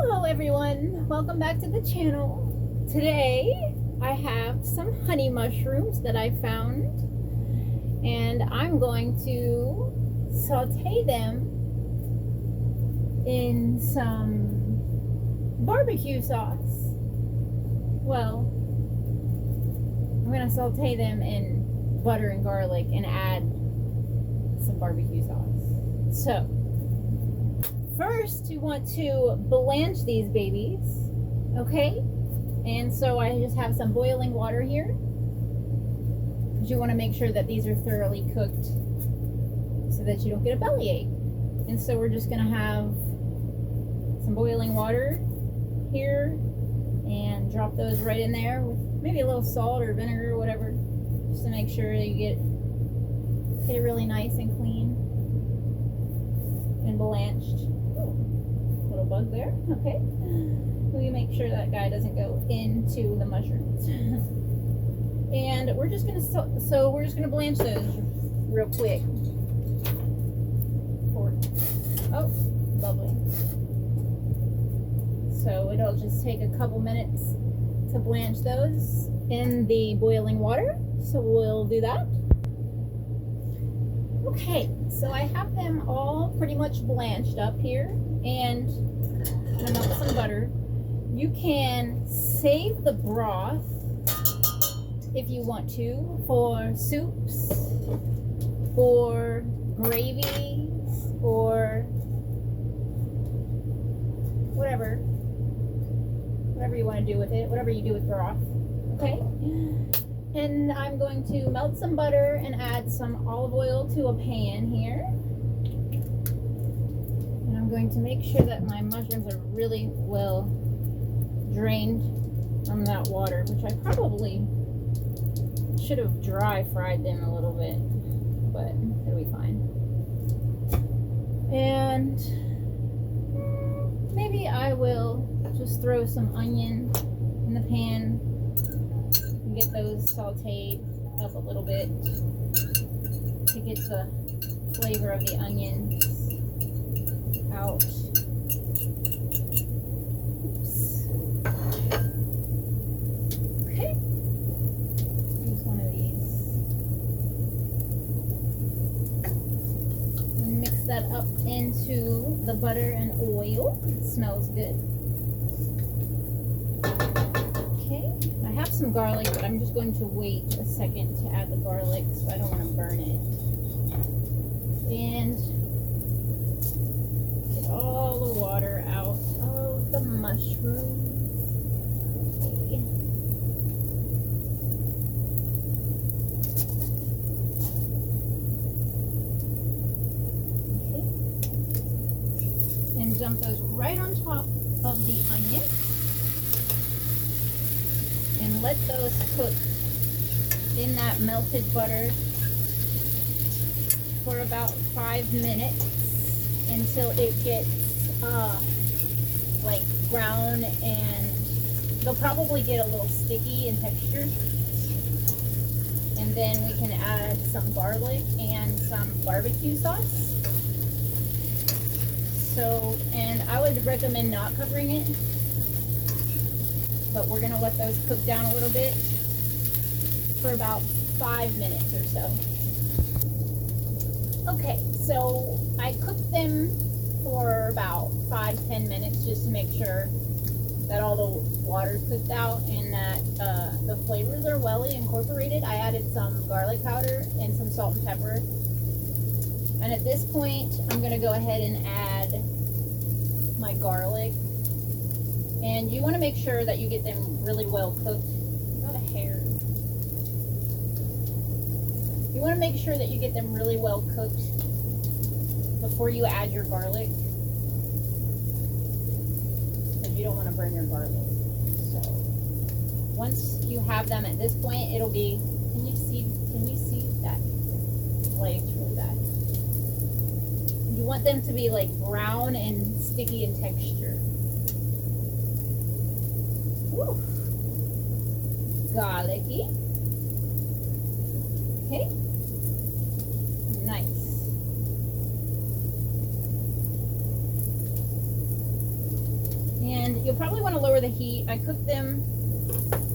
Hello everyone, welcome back to the channel. Today I have some honey mushrooms that I found and I'm going to saute them in some barbecue sauce. Well, I'm going to saute them in butter and garlic and add some barbecue sauce. So first, you want to blanch these babies, okay? And so I just have some boiling water here, because you want to make sure that these are thoroughly cooked so that you don't get a bellyache. And so we're just going to have some boiling water here and drop those right in there with maybe a little salt or vinegar or whatever, just to make sure that you get it really nice and clean and blanched. Little bug there. Okay, we make sure that guy doesn't go into the mushrooms. And we're just gonna blanch those real quick. Oh, lovely. So it'll just take a couple minutes to blanch those in the boiling water. So we'll do that. Okay, so I have them all pretty much blanched up here, and I'm gonna melt some butter. You can save the broth if you want to for soups, for gravies, or whatever you want to do with it, whatever you do with broth. Okay. And I'm going to melt some butter and add some olive oil to a pan here. And I'm going to make sure that my mushrooms are really well drained from that water, which I probably should have dry fried them a little bit, but it'll be fine. And maybe I will just throw some onion in the pan. Get those sauteed up a little bit to get the flavor of the onions out. Oops. Okay. Use one of these. And mix that up into the butter and oil. It smells good. I have some garlic, but I'm just going to wait a second to add the garlic, so I don't want to burn it. And get all the water out of the mushrooms. Okay. And dump those right on top of the onion. And let those cook in that melted butter for about 5 minutes until it gets like brown, and they'll probably get a little sticky in texture. And then we can add some garlic and some barbecue sauce. So, and I would recommend not covering it, but we're going to let those cook down a little bit for about 5 minutes or so. Okay, so I cooked them for about 5-10 minutes just to make sure that all the water's cooked out and that the flavors are well incorporated. I added some garlic powder and some salt and pepper. And at this point, I'm going to go ahead and add my garlic. And you want to make sure that you get them really well cooked. Got a hair. You want to make sure that you get them really well cooked before you add your garlic, because you don't want to burn your garlic. So once you have them at this point, it'll be, can you see that? Lighting's really bad. You want them to be like brown and sticky in texture. Woo. Garlicky. Okay. Nice. And you'll probably want to lower the heat. I cooked them,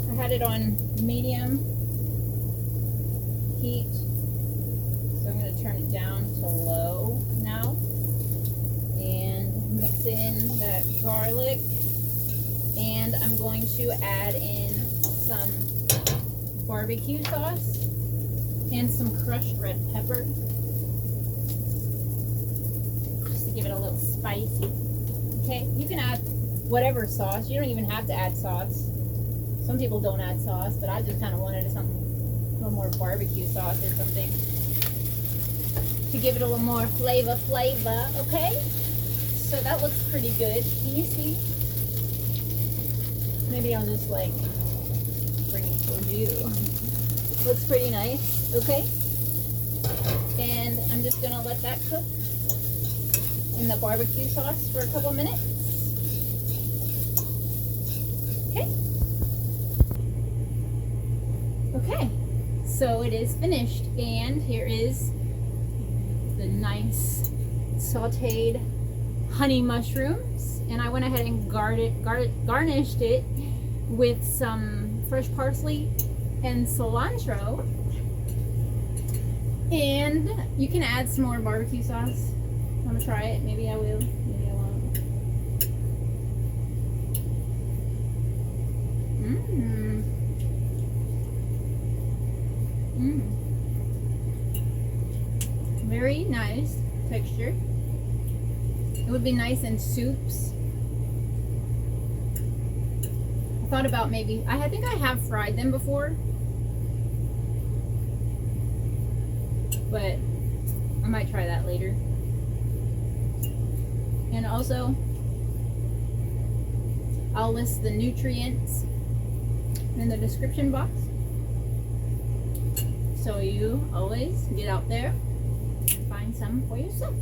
I had it on medium heat. So I'm going to turn it down to low now. And mix in that garlic. And I'm going to add in some barbecue sauce and some crushed red pepper. Just to give it a little spicy. Okay, you can add whatever sauce. You don't even have to add sauce. Some people don't add sauce, but I just kind of wanted something, a little more barbecue sauce or something to give it a little more flavor, okay? So that looks pretty good. Can you see? Maybe I'll just like bring it towards you. Looks pretty nice, okay? And I'm just gonna let that cook in the barbecue sauce for a couple minutes. Okay. Okay, so it is finished, and here is the nice sauteed honey mushrooms, and I went ahead and garnished it with some fresh parsley and cilantro, and you can add some more barbecue sauce. I'm gonna try it. Maybe I will, maybe I won't. Very nice texture. It would be nice in soups. I thought about maybe, I think I have fried them before, but I might try that later. And also, I'll list the nutrients in the description box, so you always get out there and find some for yourself.